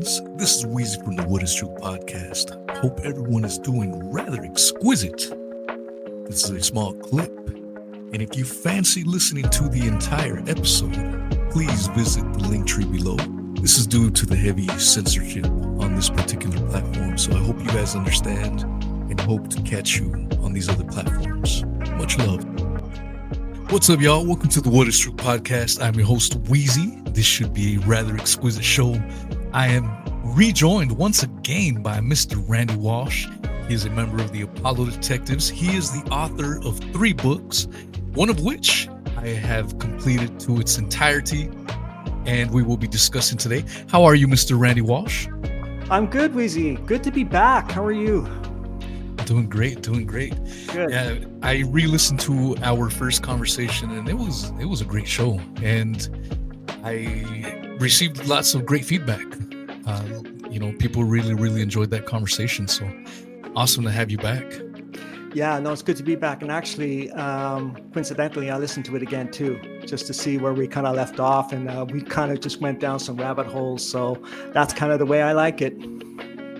friends. This is Wheezy from the What is True Podcast. Hope everyone is doing rather exquisite. This is a small clip, and if you fancy listening to the entire episode, please visit the link tree below. This is due to the heavy censorship on this particular platform, so I hope you guys understand and hope to catch you on these other platforms. Much love. What's up, y'all? Welcome to the What is True Podcast. I'm your host, Wheezy. This should be a rather exquisite show. I am rejoined once again by Mr. Randy Walsh. He is a member of the Apollo Detectives. He is the author of 3 books, one of which I have completed to its entirety, and we will be discussing today. How are you, Mr. Randy Walsh? I'm good, Wheezy. Good to be back. How are you? Doing great. Good. Yeah, I re-listened to our first conversation, and it was a great show, and I received lots of great feedback. People really enjoyed that conversation. So awesome to have you back. Yeah, no, it's good to be back. And actually, coincidentally, I listened to it again too, just to see where we kind of left off, and we kind of just went down some rabbit holes. So that's kind of the way I like it.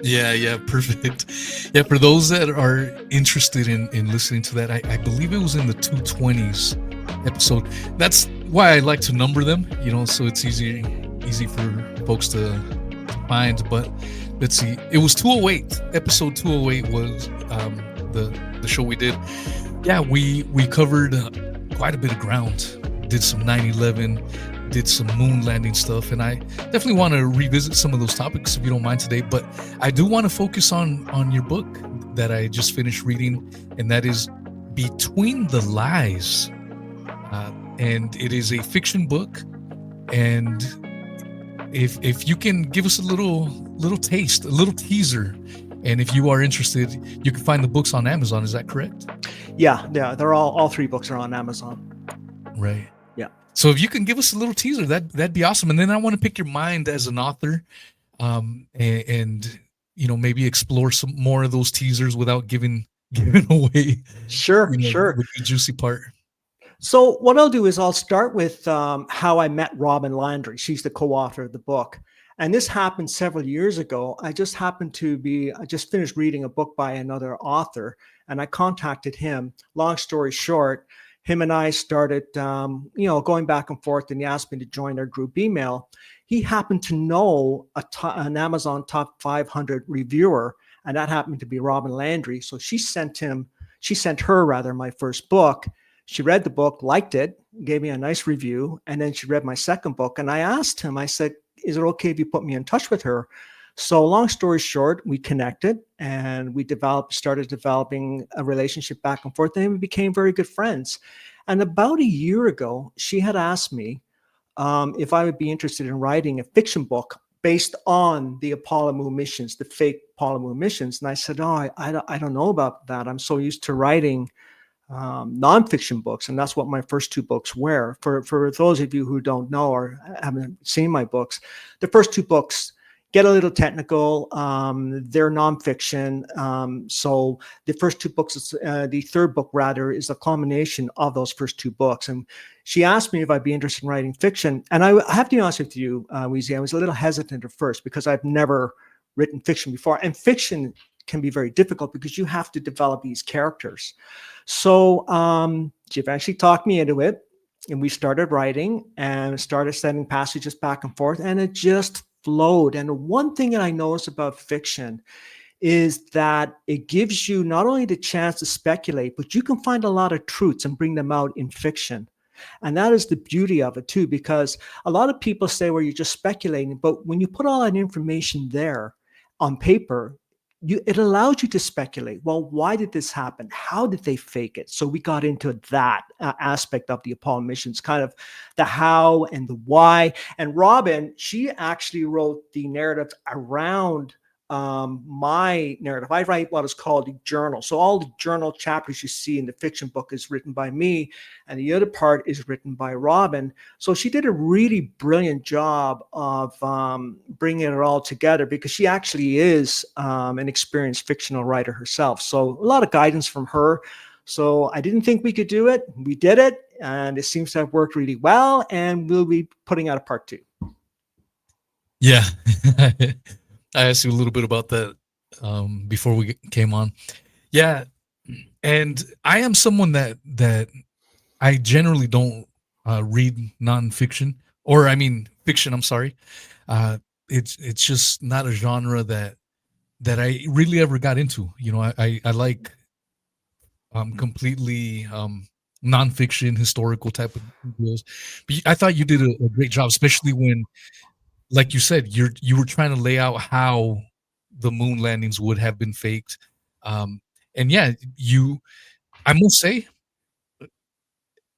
Yeah, perfect. Yeah, for those that are interested in listening to that, I believe it was in the 220s episode. That's why I like to number them, so it's easy for folks to find. But let's see, it was 208. Episode 208 was the show we did. Yeah, we covered quite a bit of ground. Did some 9/11. Did some moon landing stuff, and I definitely want to revisit some of those topics if you don't mind today. But I do want to focus on your book that I just finished reading, and that is Between the Lies. And it is a fiction book, and if you can give us a little taste, a little teaser, and if you are interested, you can find the books on Amazon. Is that correct? Yeah, they're all 3 books are on Amazon. Right. Yeah. So if you can give us a little teaser, that'd be awesome. And then I want to pick your mind as an author, and maybe explore some more of those teasers without giving away. Sure. The juicy part. So what I'll do is I'll start with how I met Robin Landry. She's the co-author of the book. And this happened several years ago. I just finished reading a book by another author, and I contacted him. Long story short, him and I started, going back and forth, and he asked me to join our group email. He happened to know an Amazon top 500 reviewer, and that happened to be Robin Landry. So she sent her my first book. She read the book, liked it, gave me a nice review, and then she read my second book. And I asked him, I said, is it okay if you put me in touch with her? So long story short, we connected, and we started developing a relationship back and forth, and we became very good friends. And about a year ago, she had asked me if I would be interested in writing a fiction book based on the Apollo moon missions, the fake Apollo moon missions. And I said, I don't know about that. I'm so used to writing nonfiction books, and that's what my first 2 books were. For those of you who don't know or haven't seen my books, the first 2 books get a little technical. They're nonfiction. So the first 2 books, the third book rather, is a culmination of those first 2 books. And she asked me if I'd be interested in writing fiction. And I have to be honest with you, Weezy, I was a little hesitant at first because I've never written fiction before. And fiction can be very difficult because you have to develop these characters. So she eventually talked me into it, and we started writing and started sending passages back and forth, and it just flowed. And one thing that I noticed about fiction is that it gives you not only the chance to speculate, but you can find a lot of truths and bring them out in fiction. And that is the beauty of it too, because a lot of people say, well, you're just speculating, but when you put all that information there on paper, it allows you to speculate. Well, why did this happen? How did they fake it? So we got into that aspect of the Apollo missions, kind of the how and the why. And Robin, she actually wrote the narrative around my narrative. I write what is called a journal. So all the journal chapters you see in the fiction book is written by me, and the other part is written by Robin. So she did a really brilliant job of bringing it all together, because she actually is an experienced fictional writer herself. So a lot of guidance from her. So I didn't think we could do it. We did it, and it seems to have worked really well, and we'll be putting out a part 2. Yeah. I asked you a little bit about that before we came on. Yeah, and I am someone that I generally don't read nonfiction, or I mean fiction. I'm sorry. Uh, it's just not a genre that I really ever got into. You know, I like completely nonfiction, historical type of deals. But I thought you did a great job, especially when, like you said, you were trying to lay out how the moon landings would have been faked. Um, and yeah, you, I must say,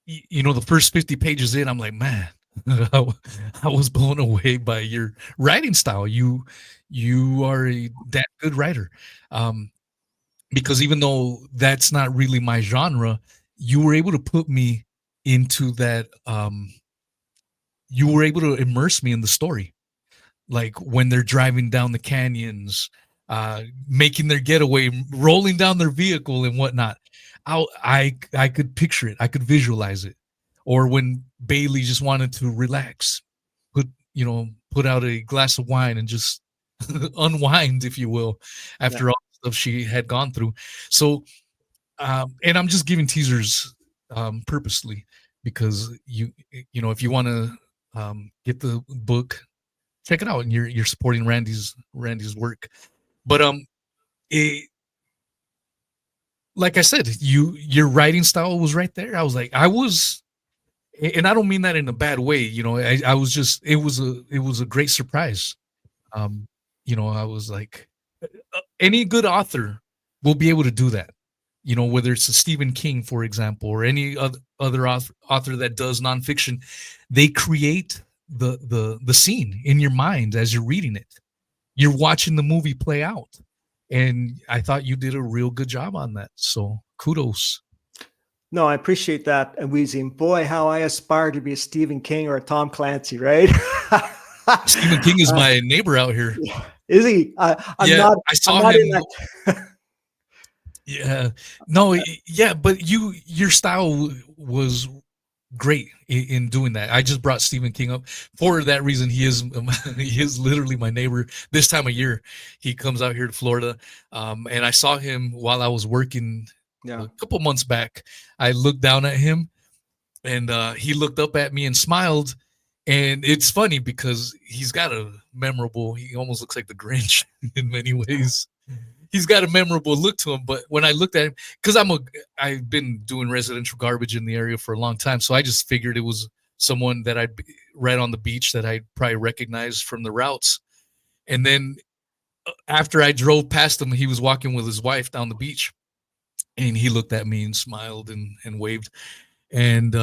you know, the first 50 pages in, I'm like, man, I was blown away by your writing style. You are a damn good writer. Um, because even though that's not really my genre, you were able to put me into that. You were able to immerse me in the story, like when they're driving down the canyons, making their getaway, rolling down their vehicle and whatnot. I could picture it. I could visualize it. Or when Bailey just wanted to relax, put out a glass of wine and just unwind, if you will, Yeah. after all the stuff she had gone through. So, and I'm just giving teasers purposely because if you want to get the book, check it out, and you're supporting Randy's work. But it, like I said, your writing style was right there. I was like, and I don't mean that in a bad way. You know, I was just, it was a great surprise. Um, I was like, any good author will be able to do that. You know, whether it's a Stephen King, for example, or any other author that does nonfiction, they create the scene in your mind as you're reading it. You're watching the movie play out. And I thought you did a real good job on that. So kudos. No, I appreciate that, Weezy. And boy, how I aspire to be a Stephen King or a Tom Clancy, right? Stephen King is my neighbor out here. Is he? I'm Yeah, not. I I'm saw not him. in that. Yeah, no, yeah, but your style was great in doing that. I just brought Stephen King up for that reason. He is he is literally my neighbor. This time of year, he comes out here to Florida, and I saw him while I was working Yeah. a couple months back. I looked down at him, and he looked up at me and smiled. And it's funny because he's got a memorable. He almost looks like the Grinch in many ways. He's got a memorable look to him. But when I looked at him, because I've been doing residential garbage in the area for a long time, so I just figured it was someone that I'd read on the beach that I'd probably recognize from the routes. And then after I drove past him, he was walking with his wife down the beach, and he looked at me and smiled and waved. And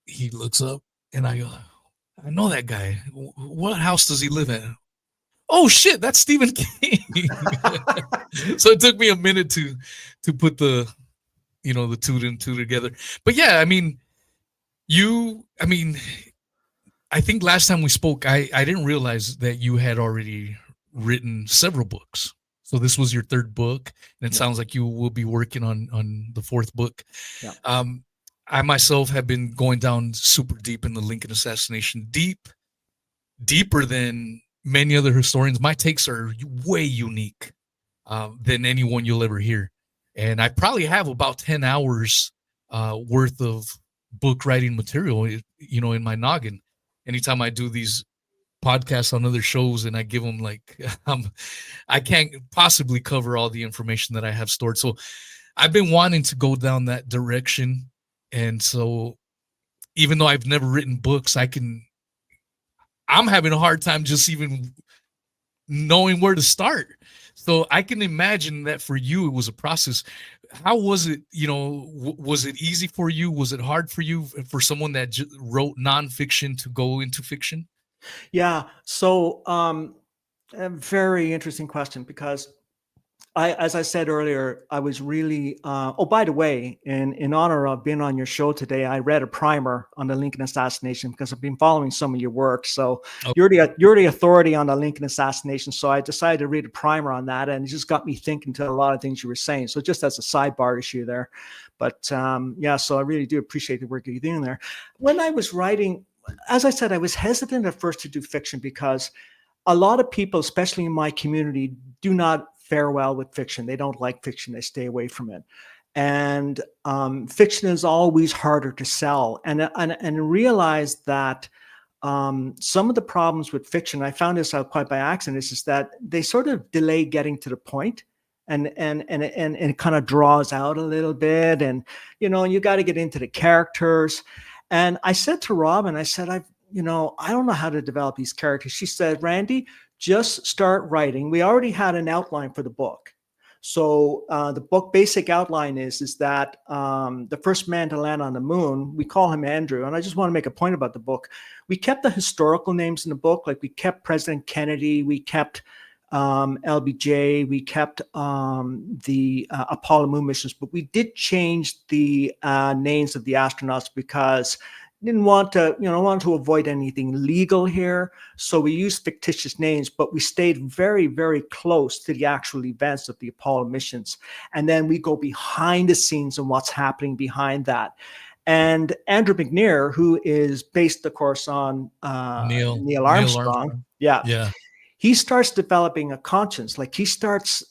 he looks up, and I go, I know that guy. What house does he live in? Oh shit, that's Stephen King. So it took me a minute to put the two and two together. But yeah, I mean, I think last time we spoke, I didn't realize that you had already written several books. So this was your third book, and it Yeah. sounds like you will be working on the fourth book. Yeah. I myself have been going down super deep in the Lincoln assassination, deeper than many other historians. My takes are way unique than anyone you'll ever hear. And I probably have about 10 hours worth of book writing material, in my noggin. Anytime I do these podcasts on other shows and I give them I can't possibly cover all the information that I have stored. So I've been wanting to go down that direction. And so even though I've never written books, I'm having a hard time just even knowing where to start. So I can imagine that for you, it was a process. How was it? Was it easy for you? Was it hard for you, for someone that wrote nonfiction, to go into fiction? Yeah. So, a very interesting question because as I said earlier, I was really. Oh, by the way, in honor of being on your show today, I read a primer on the Lincoln assassination because I've been following some of your work. So Oh, you're the authority on the Lincoln assassination. So I decided to read a primer on that, and it just got me thinking to a lot of things you were saying. So just as a sidebar issue there, but yeah. So I really do appreciate the work you're doing there. When I was writing, as I said, I was hesitant at first to do fiction because a lot of people, especially in my community, do not fare well with fiction. They don't like fiction. They stay away from it. And fiction is always harder to sell. And realize that some of the problems with fiction, I found this out quite by accident, is that they sort of delay getting to the point, and it kind of draws out a little bit, and you got to get into the characters. And I said to Robin, I said, I don't know how to develop these characters. She said, Randy, just start writing. We already had an outline for the book. So the book basic outline is that the first man to land on the moon, we call him Andrew. And I just want to make a point about the book. We kept the historical names in the book, like we kept President Kennedy, we kept LBJ, we kept the Apollo moon missions, but we did change the names of the astronauts because didn't want to avoid anything legal here. So we used fictitious names, but we stayed very, very close to the actual events of the Apollo missions. And then we go behind the scenes and what's happening behind that. And Andrew McNair, who is based, of course, on Neil Armstrong. Yeah. He starts developing a conscience. Like he starts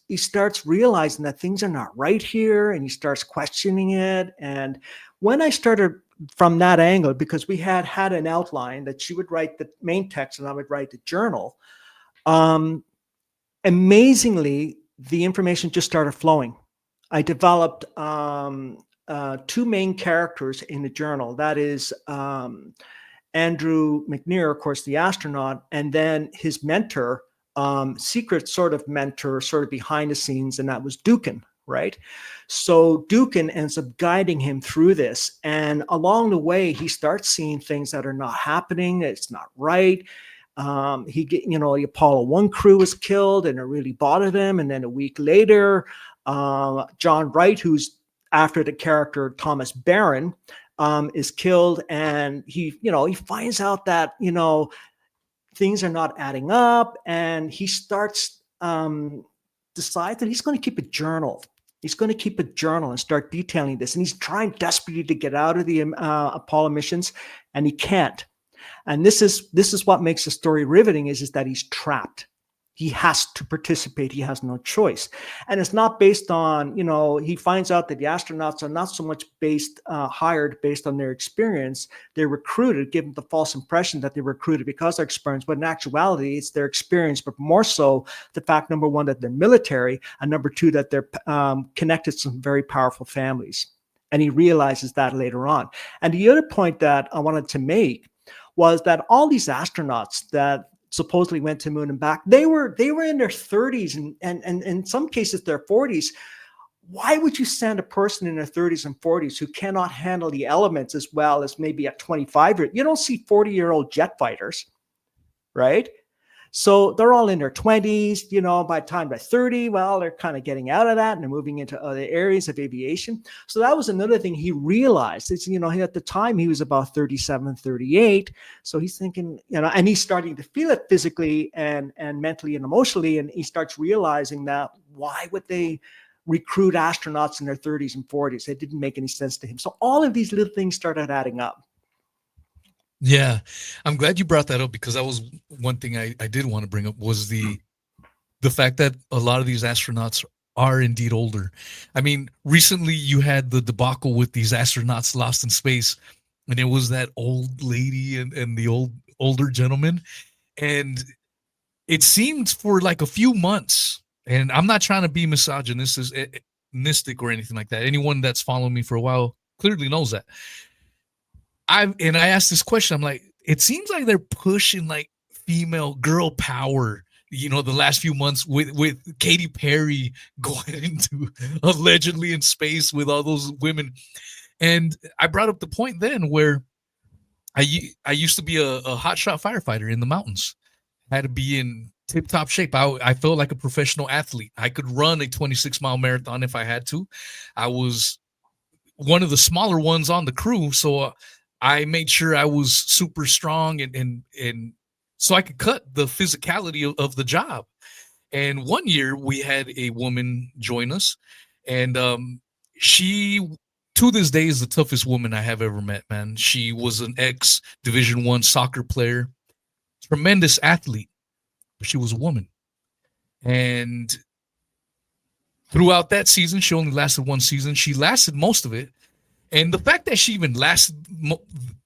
realizing that things are not right here, and he starts questioning it. And when I started from that angle, because we had an outline that she would write the main text and I would write the journal, amazingly, the information just started flowing. I developed two main characters in the journal. That is Andrew McNair, of course, the astronaut, and then his mentor, secret sort of mentor, sort of behind the scenes, and that was Dukin, right? So Dukin ends up guiding him through this. And along the way, he starts seeing things that are not happening. It's not right. The Apollo 1 crew was killed, and it really bothered him. And then a week later, John Wright, who's after the character Thomas Barron, is killed, and he finds out that things are not adding up, and he starts decide that he's going to keep a journal. He's going to keep a journal and start detailing this, and he's trying desperately to get out of the Apollo missions, and he can't. And this is what makes the story riveting: is that he's trapped. He has to participate. He has no choice. And it's not based on, he finds out that the astronauts are not so much hired based on their experience. They're recruited, given the false impression that they're recruited because of their experience. But in actuality, it's their experience, but more so the fact, number one, that they're military, and number two, that they're connected to some very powerful families. And he realizes that later on. And the other point that I wanted to make was that all these astronauts that supposedly went to the moon and back, they were in their 30s and in some cases their 40s. Why would you send a person in their 30s and 40s who cannot handle the elements as well as maybe a 25-year? You don't see 40-year-old jet fighters, right? So they're all in their 20s, by the time they're 30, well, they're kind of getting out of that and they're moving into other areas of aviation. So that was another thing he realized. It's, at the time he was about 37, 38. So he's thinking, and he's starting to feel it physically and mentally and emotionally. And he starts realizing that why would they recruit astronauts in their 30s and 40s? It didn't make any sense to him. So all of these little things started adding up. Yeah, I'm glad you brought that up, because that was one thing I did want to bring up, was the fact that a lot of these astronauts are indeed older. I mean, recently you had the debacle with these astronauts lost in space, and it was that old lady and the older gentleman. And it seemed for like a few months, and I'm not trying to be misogynistic or anything like that. Anyone that's followed me for a while clearly knows that. I asked this question. I'm like, it seems like they're pushing like female girl power, the last few months with Katy Perry going into allegedly in space with all those women. And I brought up the point then where I used to be a hotshot firefighter in the mountains. I had to be in tip-top shape. I felt like a professional athlete. I could run a 26-mile marathon if I had to. I was one of the smaller ones on the crew, so I made sure I was super strong and so I could cut the physicality of the job. And one year we had a woman join us, and she, to this day, is the toughest woman I have ever met, man. She was an ex-Division I soccer player, tremendous athlete. but she was a woman. And throughout that season, she only lasted one season. She lasted most of it. And the fact that she even lasted,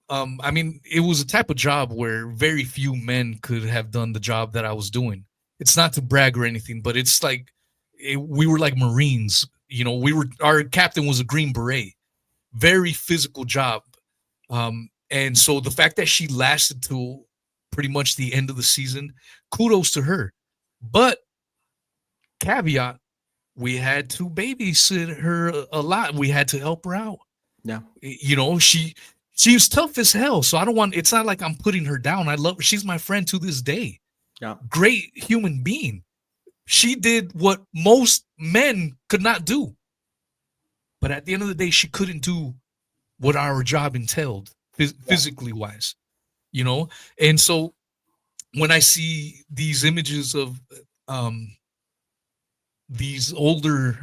I mean, it was a type of job where very few men could have done the job that I was doing. It's not to brag or anything, but it's like we were like Marines. You know, our captain was a Green Beret, very physical job. And so the fact that she lasted till pretty much the end of the season, kudos to her. But caveat, we had to babysit her a lot. We had to help her out. Yeah. You know, she was tough as hell. So it's not like I'm putting her down. I love her. She's my friend to this day. Yeah. Great human being. She did what most men could not do. But at the end of the day, she couldn't do what our job entailed physically wise, you know? And so when I see these images of these an older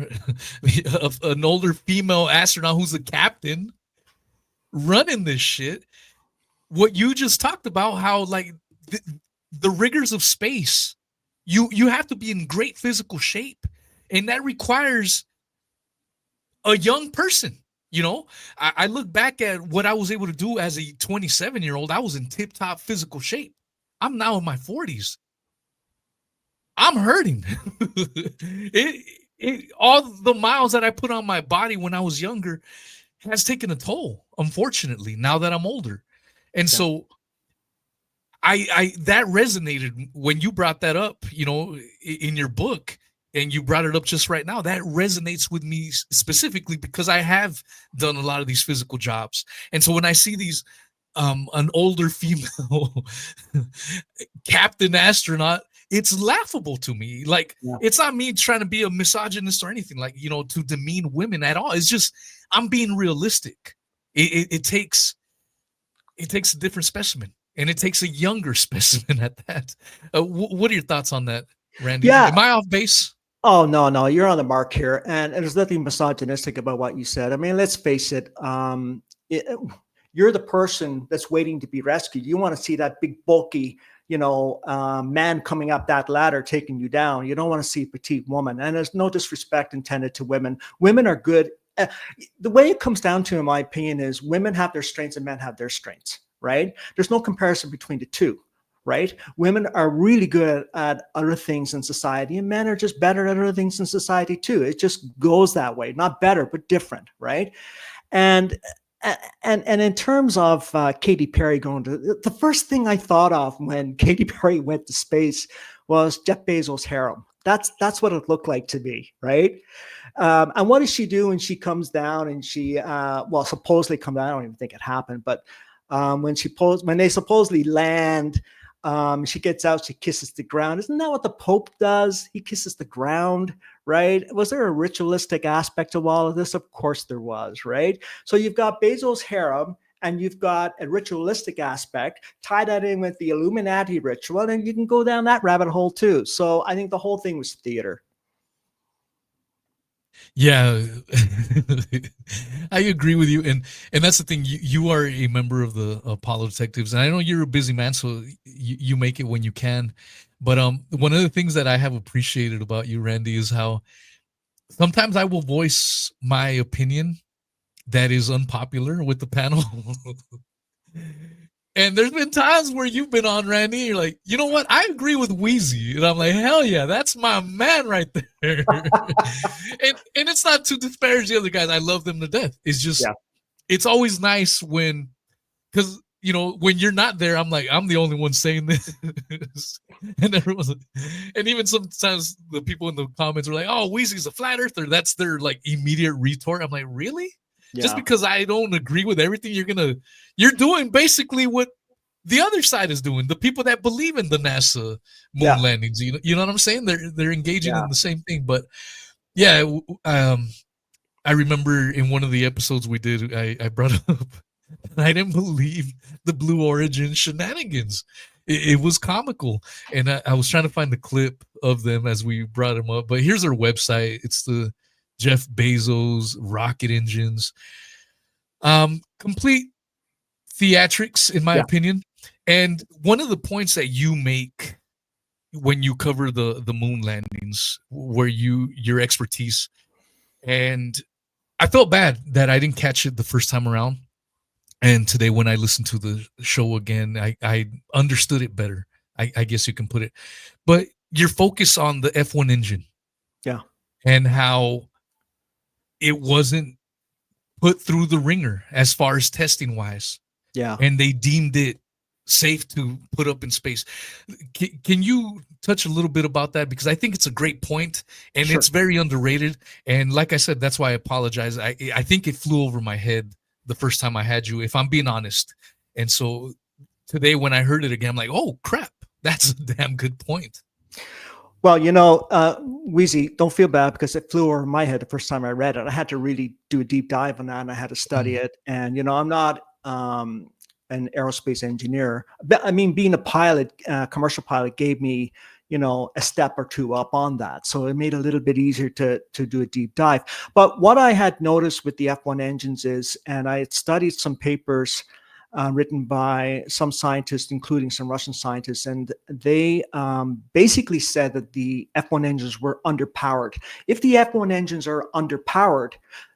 female astronaut who's a captain running this shit, what you just talked about, how like the rigors of space, you have to be in great physical shape, and that requires a young person. You know, I look back at what I was able to do as a 27-year-old. I was in tip-top physical shape. I'm now in my 40s. I'm hurting. All the miles that I put on my body when I was younger has taken a toll, unfortunately, now that I'm older. And so I that resonated when you brought that up, you know, in your book, and you brought it up just right now. That resonates with me specifically because I have done a lot of these physical jobs. And so when I see these an older female captain astronaut, it's laughable to me. Like, it's not me trying to be a misogynist or anything, like, you know, to demean women at all. It's just, I'm being realistic. It takes a different specimen, and it takes a younger specimen at that. What are your thoughts on that, Randy? Yeah. Am I off base? Oh, no, you're on the mark here. And there's nothing misogynistic about what you said. I mean, let's face it. You're the person that's waiting to be rescued. You want to see that big, bulky, man coming up that ladder, taking you down. You don't want to see a petite woman. And there's no disrespect intended to women. Women are good. The way it comes down to, in my opinion, is women have their strengths and men have their strengths, right? There's no comparison between the two, right? Women are really good at other things in society, and men are just better at other things in society too. It just goes that way, not better, but different, right? And in terms of Katy Perry going to, the first thing I thought of when Katy Perry went to space was Jeff Bezos' harem. That's what it looked like to me, right? And what does she do when she comes down and she, supposedly come down? I don't even think it happened, but when they supposedly land, she gets out, she kisses the ground. Isn't that what the Pope does? He kisses the ground, right? Was there a ritualistic aspect to all of this? Of course there was, right? So you've got Bezos' harem, and you've got a ritualistic aspect, tie that in with the Illuminati ritual, and you can go down that rabbit hole too. So I think the whole thing was theater. Yeah, I agree with you, and that's the thing. You are a member of the Apollo Detectives, and I know you're a busy man, so you make it when you can. But one of the things that I have appreciated about you, Randy, is how sometimes I will voice my opinion that is unpopular with the panel. And there's been times where you've been on, Randy, you're like, you know what? I agree with Wheezy. And I'm like, hell yeah, that's my man right there. and it's not to disparage the other guys. I love them to death. It's just, It's always nice when, because, when you're not there, I'm like, I'm the only one saying this. And everyone's like, and even sometimes the people in the comments are like, oh, Wheezy's a flat earther. That's their like immediate retort. I'm like, really? Yeah. Just because I don't agree with everything, you're doing basically what the other side is doing. The people that believe in the NASA moon landings, you know what I'm saying? They're engaging in the same thing. But yeah, I remember in one of the episodes we did, I brought up, I didn't believe the Blue Origin shenanigans. It was comical, and I was trying to find the clip of them as we brought them up. But here's their website. It's the Jeff Bezos rocket engines, complete theatrics in my opinion. And one of the points that you make when you cover the moon landings, where your expertise, and I felt bad that I didn't catch it the first time around. And today, when I listened to the show again, I understood it better. I guess you can put it. But your focus on the F1 engine Yeah. and how it wasn't put through the ringer as far as testing wise, Yeah. and they deemed it safe to put up in space. Can you touch a little bit about that? Because I think it's a great point and Sure. it's very underrated. And like I said, that's why I apologize. I think it flew over my head the first time I had you, if I'm being honest. And so today when I heard it again, I'm like, oh crap, that's a damn good point. Well, Wheezy, don't feel bad because it flew over my head the first time I read it. I had to really do a deep dive on that, and I had to study Mm. it. And I'm not an aerospace engineer, but I mean, being a pilot, commercial pilot, gave me a step or two up on that, so it made it a little bit easier to do a deep dive. But what I had noticed with the F1 engines is, and I had studied some papers written by some scientists, including some Russian scientists, and they basically said that the F1 engines were underpowered. If the F1 engines are underpowered,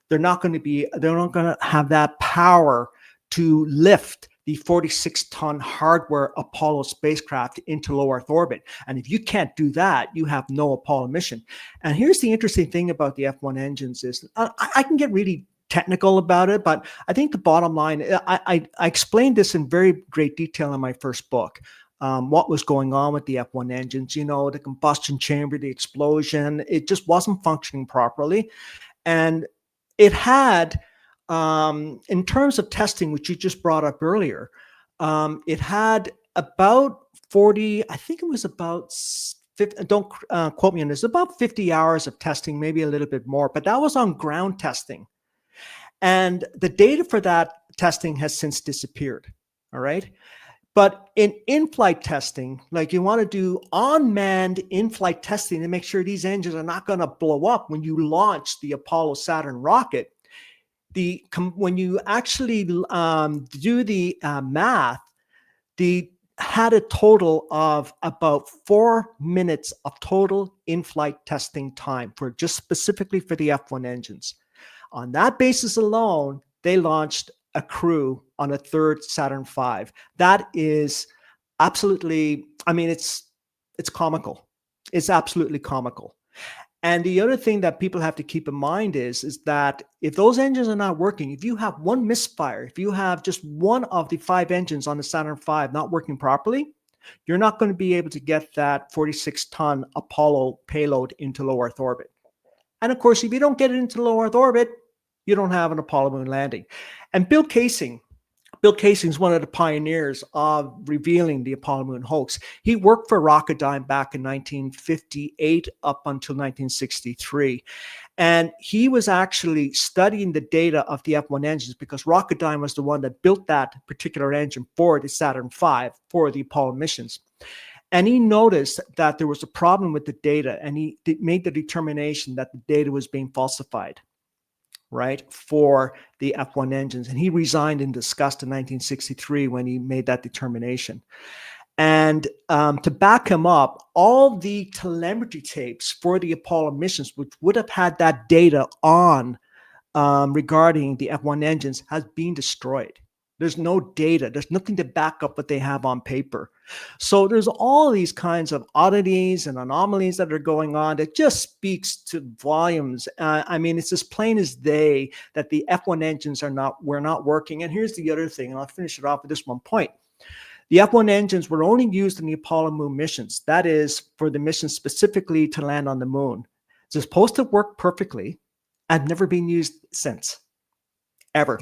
they're not going to have that power to lift the 46-ton hardware Apollo spacecraft into low Earth orbit. And if you can't do that, you have no Apollo mission. And here's the interesting thing about the F1 engines is I can get really technical about it, but I think the bottom line, I explained this in very great detail in my first book. What was going on with the F1 engines, the combustion chamber, the explosion, it just wasn't functioning properly. And it had, in terms of testing, which you just brought up earlier, it had about 40, I think it was about 50, don't quote me on this, about 50 hours of testing, maybe a little bit more, but that was on ground testing. And the data for that testing has since disappeared. All right. But in in-flight testing, like you want to do unmanned in-flight testing to make sure these engines are not going to blow up when you launch the Apollo Saturn rocket. When you actually do the math, the had a total of about 4 minutes of total in-flight testing time for just specifically for the F1 engines. On that basis alone, they launched a crew on a third Saturn V. That is absolutely, I mean, it's comical. It's absolutely comical. And the other thing that people have to keep in mind is that if those engines are not working, if you have one misfire, if you have just one of the 5 engines on the Saturn V not working properly, you're not going to be able to get that 46-ton Apollo payload into low Earth orbit. And of course, if you don't get it into low Earth orbit, you don't have an Apollo moon landing. And Bill Casing is one of the pioneers of revealing the Apollo moon hoax. He worked for Rocketdyne back in 1958 up until 1963. And he was actually studying the data of the F1 engines because Rocketdyne was the one that built that particular engine for the Saturn V for the Apollo missions. And he noticed that there was a problem with the data, and he made the determination that the data was being falsified, right, for the F1 engines. And he resigned in disgust in 1963 when he made that determination. And to back him up, all the telemetry tapes for the Apollo missions, which would have had that data on regarding the F1 engines, has been destroyed. There's no data. There's nothing to back up what they have on paper. So there's all these kinds of oddities and anomalies that are going on that just speaks to volumes. I mean, it's as plain as day that the F1 engines were not working. And here's the other thing, and I'll finish it off with this one point. The F1 engines were only used in the Apollo moon missions. That is, for the mission specifically to land on the moon. It's supposed to work perfectly and never been used since. Ever.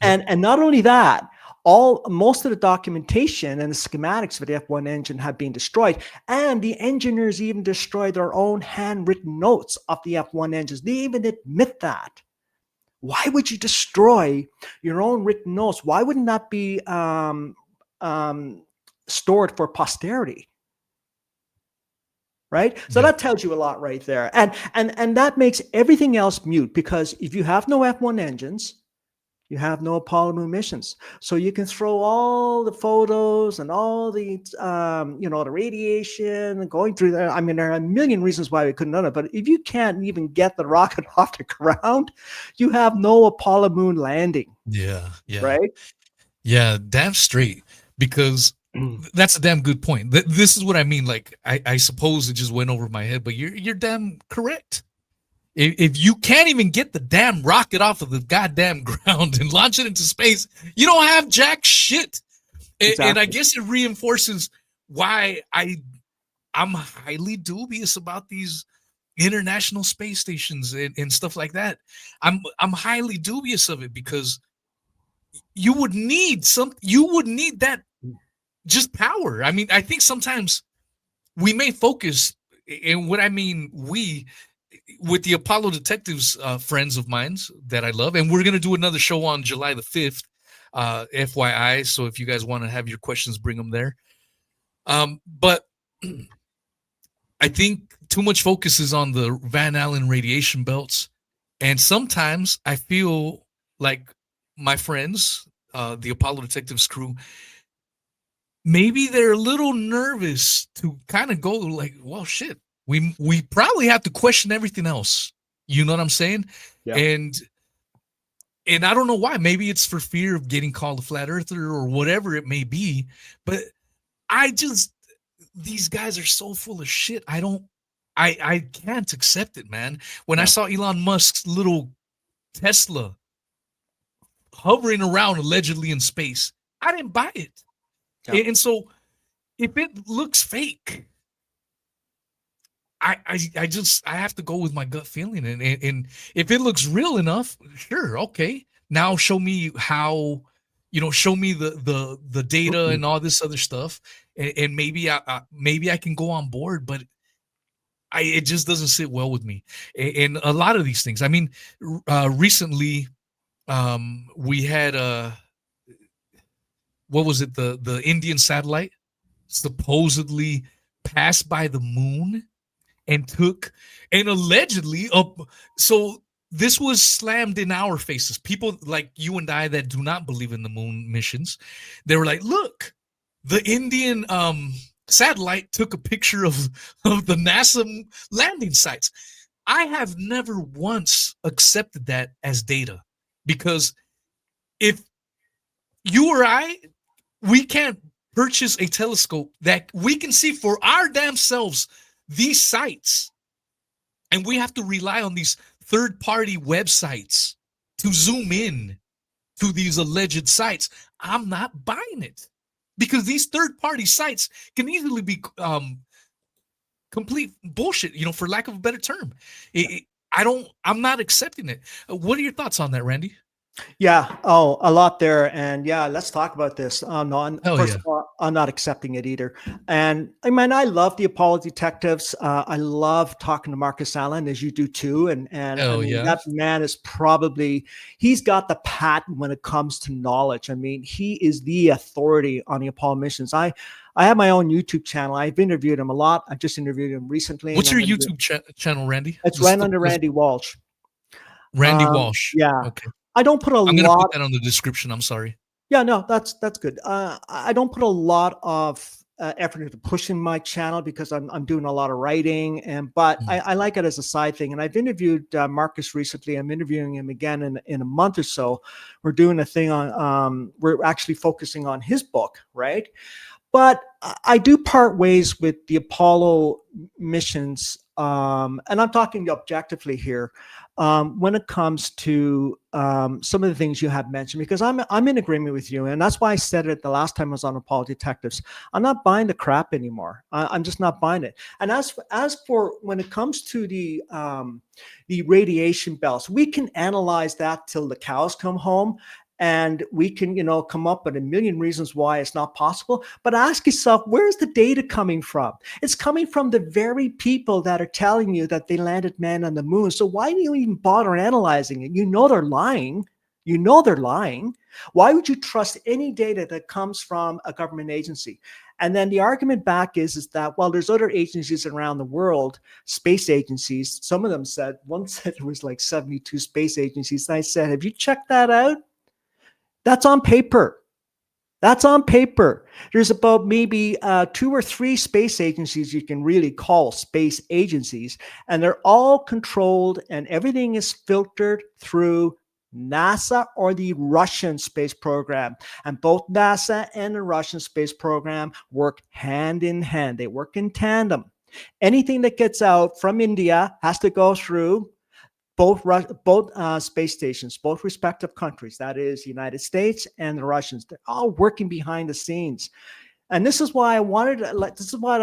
And not only that, most of the documentation and the schematics for the F1 engine have been destroyed, and the engineers even destroyed their own handwritten notes of the F1 engines. They even admit that. Why would you destroy your own written notes? Why wouldn't that be stored for posterity? Right? So that tells you a lot right there. And that makes everything else mute, because if you have no F1 engines, You have no Apollo moon missions. So you can throw all the photos and all the, the radiation and going through there. I mean, there are a million reasons why we couldn't have done it. But if you can't even get the rocket off the ground, you have no Apollo moon landing, Yeah, yeah, right? yeah. Damn straight. Because that's a damn good point. This is what I mean. Like, I suppose it just went over my head, but you're damn correct. If you can't even get the damn rocket off of the goddamn ground and launch it into space, you don't have jack shit. And I Exactly. guess it reinforces why I'm highly dubious about these international space stations and stuff like that. I'm highly dubious of it because you would need that just power. I mean, I think sometimes we may focus, and what I mean we, with the Apollo Detectives friends of mine that I love, and we're gonna do another show on July the 5th, FYI. So if you guys want to have your questions, bring them there. But I think too much focus is on the Van Allen radiation belts, and sometimes I feel like my friends, the Apollo Detectives crew, maybe they're a little nervous to kind of go like, well, shit, we probably have to question everything else. You know what I'm saying? Yeah. And I don't know why. Maybe it's for fear of getting called a flat earther or whatever it may be. But I just, these guys are so full of shit. I can't accept it, man. When I Yeah. saw Elon Musk's little Tesla hovering around allegedly in space, I didn't buy it. Yeah. And so if it looks fake, I have to go with my gut feeling, and if it looks real enough, sure, okay. Now show me how, show me the data and all this other stuff, and maybe I can go on board, but it just doesn't sit well with me. And a lot of these things. I mean, recently, we had what was it, the Indian satellite supposedly passed by the moon and took and allegedly up. So this was slammed in our faces. People like you and I that do not believe in the moon missions, they were like, look, the Indian satellite took a picture of the NASA landing sites. I have never once accepted that as data, because if you or I, we can't purchase a telescope that we can see for our damn selves these sites, and we have to rely on these third-party websites to zoom in to these alleged sites. I'm not buying it, because these third-party sites can easily be complete bullshit, for lack of a better term. I'm not accepting it. What are your thoughts on that, Randy? Yeah. Oh, a lot there. And yeah, let's talk about this. No, Oh first yeah. of all, I'm not accepting it either. And I mean, I love the Apollo Detectives. I love talking to Marcus Allen, as you do too. And I Oh mean, yeah. that man is he's got the patent when it comes to knowledge. I mean, he is the authority on the Apollo missions. I have my own YouTube channel. I've interviewed him a lot. I just interviewed him recently. And What's your YouTube channel, Randy? it's right under Randy Walsh. Randy Walsh. Yeah. Okay. I don't put a I'm gonna put lot. that on the description. I'm sorry. Yeah, no, that's good. I don't put a lot of effort into pushing my channel because I'm doing a lot of writing, but Mm. I like it as a side thing. And I've interviewed Marcus recently. I'm interviewing him again in a month or so. We're doing a thing on. We're actually focusing on his book, right? But I do part ways with the Apollo missions, and I'm talking objectively here when it comes to some of the things you have mentioned, because I'm in agreement with you, and that's why I said it the last time I was on Apollo Detectives. I'm not buying the crap anymore. I'm just not buying it. And as for when it comes to the radiation belts, we can analyze that till the cows come home, and we can come up with a million reasons why it's not possible. But ask yourself, where's the data coming from? It's coming from the very people that are telling you that they landed man on the moon. So why do you even bother analyzing it? They're lying. They're lying. Why would you trust any data that comes from a government agency? And then the argument back is that, well, there's other agencies around the world, space agencies. Some of them one said it was like 72 space agencies. And I said, have you checked that out? That's on paper. That's on paper. There's about maybe 2 or 3 space agencies you can really call space agencies, and they're all controlled, and everything is filtered through NASA or the Russian space program. And both NASA and the Russian space program work hand in hand. They work in tandem. Anything that gets out from India has to go through both space stations, both respective countries, that is the United States and the Russians. They're all working behind the scenes. And this is why this is what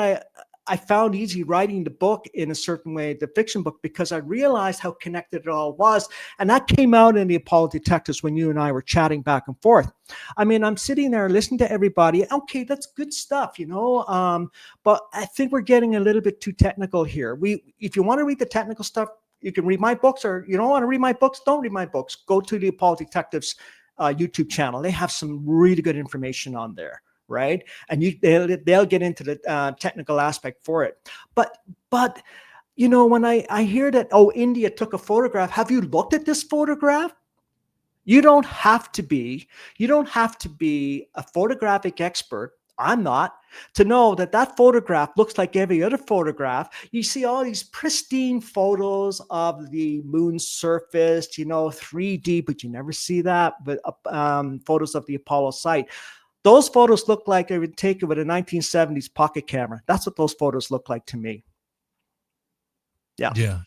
I found easy writing the book in a certain way, the fiction book, because I realized how connected it all was. And that came out in the Apollo Detectives when you and I were chatting back and forth. I mean, I'm sitting there listening to everybody. Okay, that's good stuff, but I think we're getting a little bit too technical here. If you want to read the technical stuff, you can read my books, or you don't want to read my books, don't read my books. Go to the Apollo Detectives YouTube channel. They have some really good information on there, right? And they'll get into the technical aspect for it. But when I hear that, India took a photograph. Have you looked at this photograph? You don't have to be a photographic expert. I'm not, to know that photograph looks like every other photograph. You see all these pristine photos of the moon's surface, 3D, but you never see that. But photos of the Apollo site, those photos look like they were taken with a 1970s pocket camera. That's what those photos look like to me. Yeah.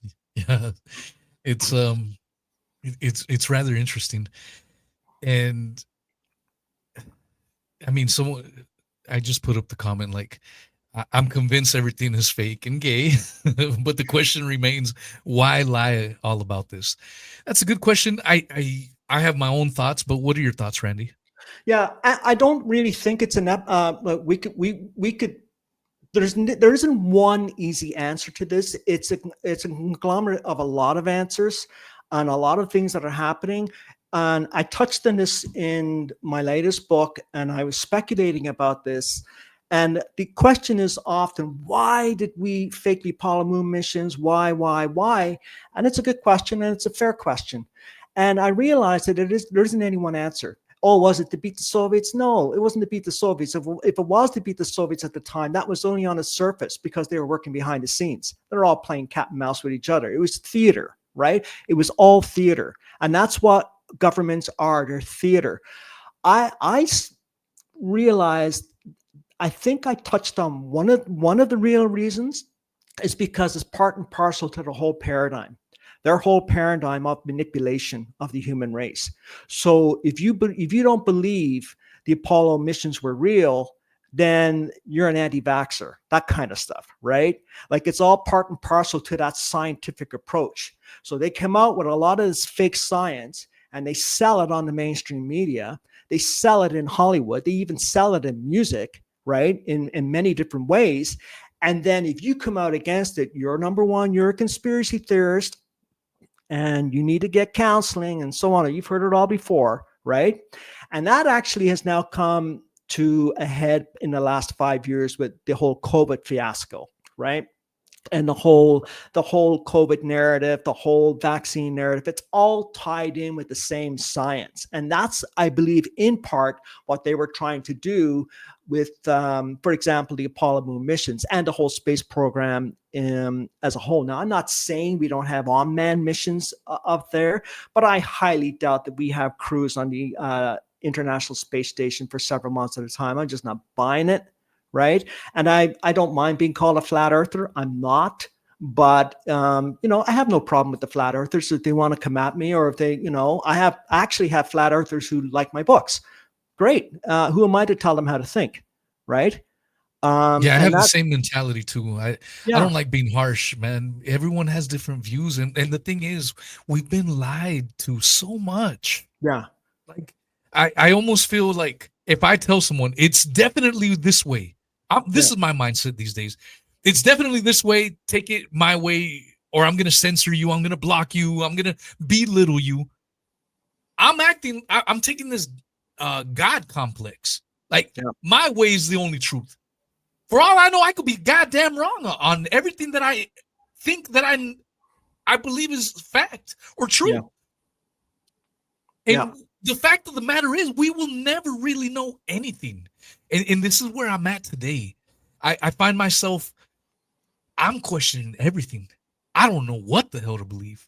It's rather interesting, and I mean, I just put up the comment like, I'm convinced everything is fake and gay, but the question remains, why lie all about this? That's a good question. I have my own thoughts, but what are your thoughts, Randy? Yeah, I don't really think it's we could. There isn't one easy answer to this. It's a conglomerate of a lot of answers and a lot of things that are happening. And I touched on this in my latest book, and I was speculating about this. And the question is often, why did we fake the Apollo moon missions? Why? And it's a good question, and it's a fair question. And I realized that there isn't any one answer. Oh, was it to beat the Soviets? No, it wasn't to beat the Soviets. If it was to beat the Soviets at the time, that was only on the surface because they were working behind the scenes. They're all playing cat and mouse with each other. It was theater, right? It was all theater. And that's what governments are. They're theater. I realized, I think I touched on one of the real reasons is because it's part and parcel to the whole paradigm. Their whole paradigm of manipulation of the human race. So if you don't believe the Apollo missions were real, then you're an anti-vaxxer, that kind of stuff, right? Like, it's all part and parcel to that scientific approach. So they come out with a lot of this fake science, and they sell it on the mainstream media. They sell it in Hollywood. They even sell it in music, right? In many different ways. And then if you come out against it, you're number one, you're a conspiracy theorist, and you need to get counseling and so on. You've heard it all before, right? And that actually has now come to a head in the last 5 years with the whole COVID fiasco, right? And the whole COVID narrative, the whole vaccine narrative, it's all tied in with the same science. And that's, I believe, in part what they were trying to do with, for example, the Apollo moon missions and the whole space program as a whole. Now, I'm not saying we don't have unmanned missions up there, but I highly doubt that we have crews on the International Space Station for several months at a time. I'm just not buying it. Right. And I don't mind being called a flat earther. I'm not. But, I have no problem with the flat earthers if they want to come at me, or if they, I actually have flat earthers who like my books. Great. Who am I to tell them how to think? Right. I have the same mentality too. I don't like being harsh, man. Everyone has different views. And the thing is, we've been lied to so much. Yeah. Like, I almost feel like if I tell someone it's definitely this way, this is my mindset these days. It's definitely this way. Take it my way, or I'm going to censor you. I'm going to block you. I'm going to belittle you. I'm taking this God complex. Like, my way is the only truth. For all I know, I could be goddamn wrong on everything that I think that I believe is fact or true. And the fact of the matter is, we will never really know anything. And this is where I'm at today. I find myself, I'm questioning everything. I don't know what the hell to believe.